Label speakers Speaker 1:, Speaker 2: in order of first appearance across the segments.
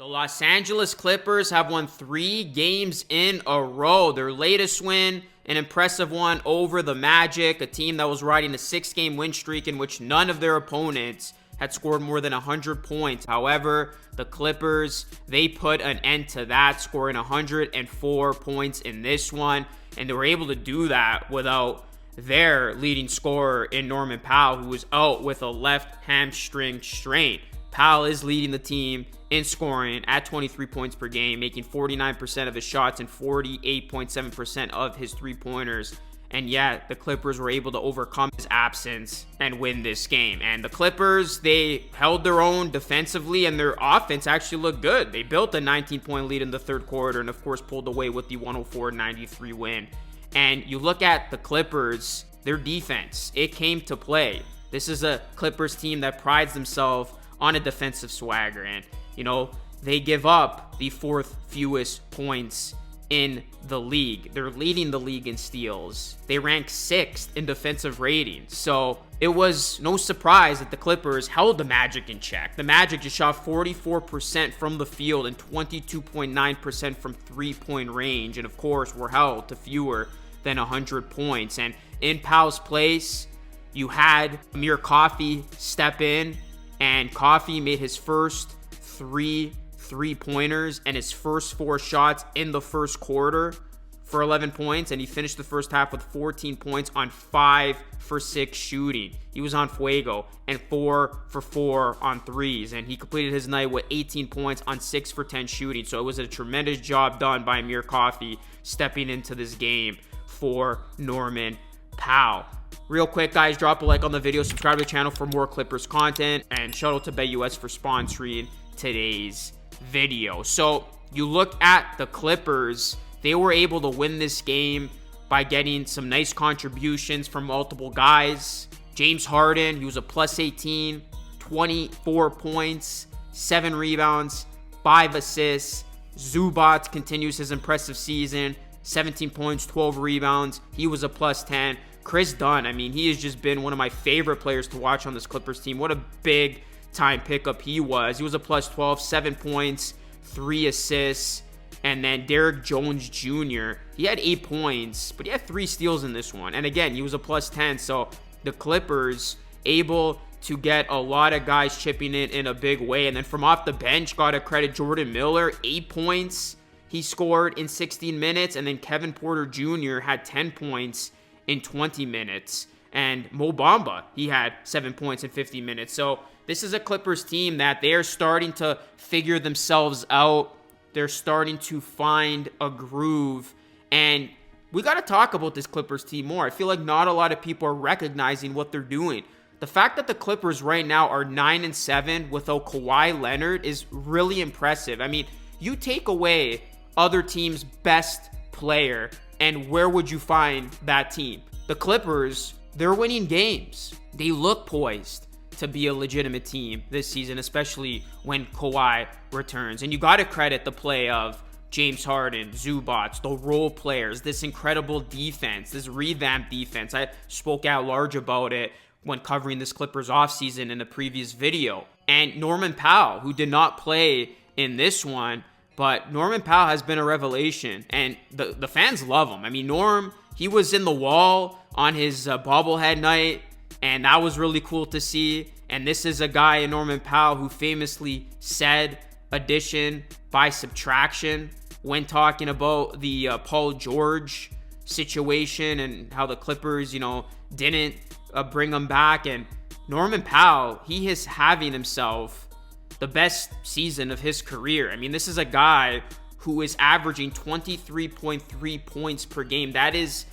Speaker 1: Los Angeles Clippers have won 3 games in a row. Their latest win, an impressive one over the Magic, a team that was riding a 6-game win streak in which none of their opponents had scored more than 100 points. However, the Clippers, they put an end to that, scoring 104 points in this one, and they were able to do that without their leading scorer in Norman Powell, who was out with a left hamstring strain. Powell is leading the team in scoring at 23 points per game, making 49% of his shots and 48.7% of his three-pointers. And yet, the Clippers were able to overcome his absence and win this game. And the Clippers, they held their own defensively, and their offense actually looked good. They built a 19-point lead in the third quarter and, of course, pulled away with the 104-93 win. And you look at the Clippers, their defense, it came to play. This is a Clippers team that prides themselves on a defensive swagger. And, they give up the 4th fewest points in the league. They're leading the league in steals. They rank 6th in defensive rating. So it was no surprise that the Clippers held the Magic in check. The Magic just shot 44% from the field and 22.9% from three-point range. And of course, were held to fewer than 100 points. And in Powell's place, you had Amir Coffey step in, and Coffey made his first 3 three-pointers and his first 4 shots in the first quarter for 11 points, and he finished the first half with 14 points on 5 for 6 shooting. He was on fuego, and 4 for 4 on threes, and he completed his night with 18 points on 6 for 10 shooting. So it was a tremendous job done by Amir Coffey stepping into this game for Norman Powell. Real quick, guys, drop a like on the video, subscribe to the channel for more Clippers content, and shout out to BetUS for sponsoring today's video. So you look at the Clippers, they were able to win this game by getting some nice contributions from multiple guys. James Harden, he was a plus 18, 24 points, 7 rebounds, 5 assists. Zubac continues his impressive season, 17 points, 12 rebounds. He was a plus 10. Chris Dunn, he has just been one of my favorite players to watch on this Clippers team. What a big time pickup he was. He was a plus 12, 7 points, 3 assists. And then Derek Jones Jr., he had 8 points, but he had 3 steals in this one. And again, he was a plus 10. So the Clippers able to get a lot of guys chipping in a big way. And then from off the bench, got to credit Jordan Miller, 8 points he scored in 16 minutes. And then Kevin Porter Jr. had 10 points in 20 minutes. And Mo Bamba, he had 7 points in 50 minutes. So this is a Clippers team that they're starting to figure themselves out. They're starting to find a groove. And we got to talk about this Clippers team more. I feel like not a lot of people are recognizing what they're doing. The fact that the Clippers right now are 9-7 without Kawhi Leonard is really impressive. You take away other teams' best player, and where would you find that team? The Clippers, they're winning games. They look poised to be a legitimate team this season, especially when Kawhi returns. And you got to credit the play of James Harden, Zubac, the role players, this incredible defense, this revamped defense. I spoke out large about it when covering this Clippers offseason in a previous video. And Norman Powell, who did not play in this one, but Norman Powell has been a revelation, and the fans love him. Norm, he was in the wall on his bobblehead night, and that was really cool to see. And this is a guy in Norman Powell who famously said addition by subtraction when talking about the Paul George situation and how the Clippers, didn't bring him back. And Norman Powell, he is having himself the best season of his career. This is a guy who is averaging 23.3 points per game. That is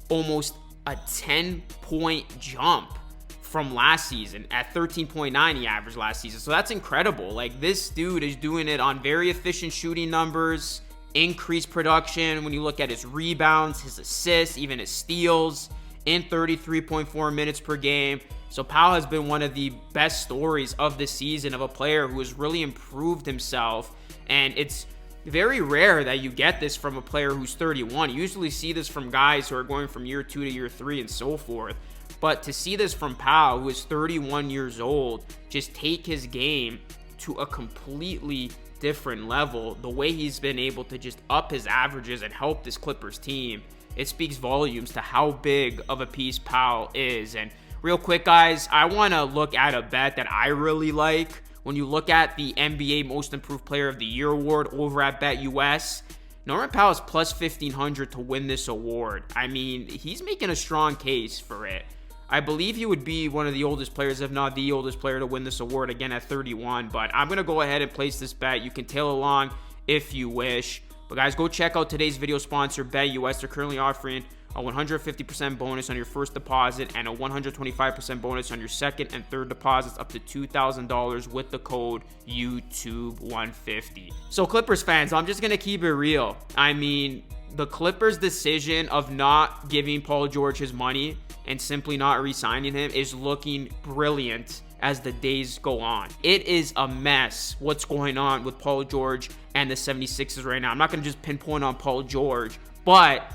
Speaker 1: almost a 10-point jump from last season. At 13.9 he averaged last season. So that's incredible. This dude is doing it on very efficient shooting numbers, increased production when you look at his rebounds, his assists, even his steals in 33.4 minutes per game. So Powell has been one of the best stories of this season of a player who has really improved himself. And it's very rare that you get this from a player who's 31. You usually see this from guys who are going from year 2 to year 3 and so forth. But to see this from Powell, who is 31 years old, just take his game to a completely different level. The way he's been able to just up his averages and help this Clippers team, it speaks volumes to how big of a piece Powell is. And real quick, guys, I want to look at a bet that I really like. When you look at the NBA Most Improved Player of the Year award over at BetUS, Norman Powell is plus 1,500 to win this award. I mean, he's making a strong case for it. I believe he would be one of the oldest players, if not the oldest player, to win this award again at 31. But I'm going to go ahead and place this bet. You can tail along if you wish. But guys, go check out today's video sponsor, BetUS. They're currently offering a 150% bonus on your first deposit and a 125% bonus on your second and third deposits up to $2,000 with the code YouTube150. So Clippers fans, I'm just going to keep it real. I mean, the Clippers' decision of not giving Paul George his money and simply not re-signing him is looking brilliant as the days go on. It is a mess what's going on with Paul George and the 76ers right now. I'm not going to just pinpoint on Paul George, but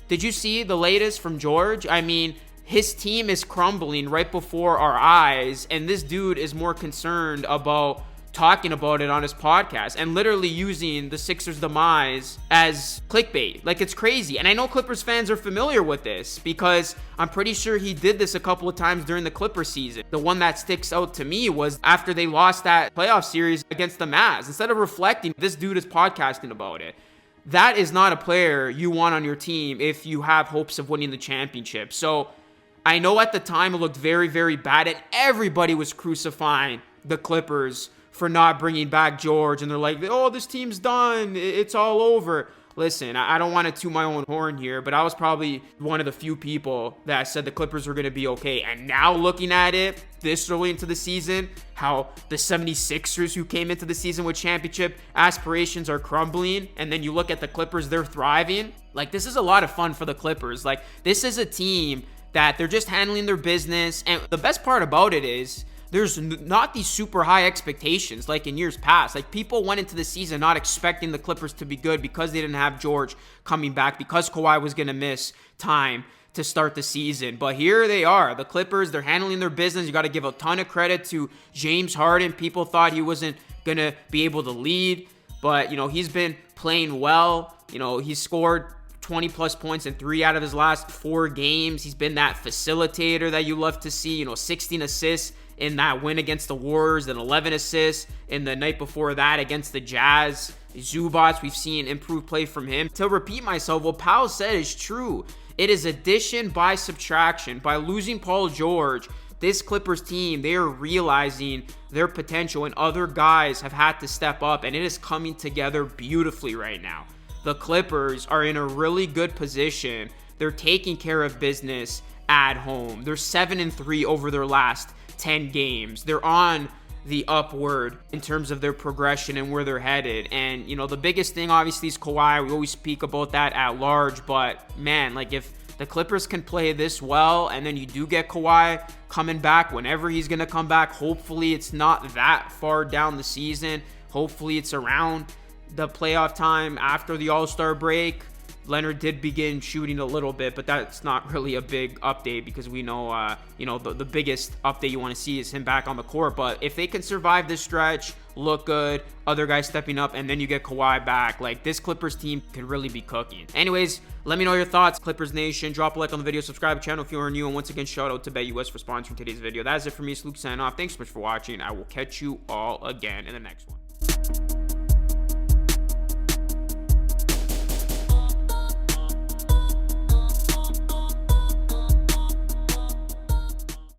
Speaker 1: did you see the latest from George? I mean, his team is crumbling right before our eyes, and this dude is more concerned about talking about it on his podcast and literally using the Sixers' demise as clickbait. Like, it's crazy. And I know Clippers fans are familiar with this because I'm pretty sure he did this a couple of times during the Clippers season. The one that sticks out to me was after they lost that playoff series against the Mavs. Instead of reflecting, this dude is podcasting about it. That is not a player you want on your team if you have hopes of winning the championship. So I know at the time it looked very, very bad, and everybody was crucifying the Clippers for not bringing back George, and they're like, oh, this team's done, it's all over. Listen, I don't want to toot my own horn here, but I was probably one of the few people that said the Clippers were going to be okay. And now looking at it this early into the season, how the 76ers who came into the season with championship aspirations are crumbling, and then you look at the Clippers, they're thriving. Like, this is a lot of fun for the Clippers. Like, this is a team that they're just handling their business, and the best part about it is there's not these super high expectations like in years past. Like, people went into the season not expecting the Clippers to be good because they didn't have George coming back, because Kawhi was going to miss time to start the season. But here they are. The Clippers, they're handling their business. You got to give a ton of credit to James Harden. People thought he wasn't going to be able to lead, but, you know, he's been playing well. You know, he's scored 20 plus points in 3 out of his last 4 games. He's been that facilitator that you love to see. You know, 16 assists in that win against the Warriors, and 11 assists in the night before that against the Jazz. Zubats, we've seen improved play from him. To repeat myself, what Powell said is true. It is addition by subtraction. By losing Paul George, this Clippers team, they are realizing their potential, and other guys have had to step up, and it is coming together beautifully right now. The Clippers are in a really good position. They're taking care of business at home. They're 7-3 over their last 10 games. They're on the upward in terms of their progression and where they're headed. And, you know, the biggest thing obviously is Kawhi. We always speak about that at large, but man, like, if the Clippers can play this well, and then you do get Kawhi coming back whenever he's going to come back, hopefully it's not that far down the season. Hopefully it's around the playoff time after the All-Star break. Leonard did begin shooting a little bit, but that's not really a big update because we know, the biggest update you want to see is him back on the court. But if they can survive this stretch, look good, other guys stepping up, and then you get Kawhi back, like, this Clippers team could really be cooking. Anyways, let me know your thoughts, Clippers Nation. Drop a like on the video, subscribe to the channel if you are new, and once again, shout out to BetUS for sponsoring today's video. That is it for me. It's Luke signing off. Thanks so much for watching. I will catch you all again in the next one.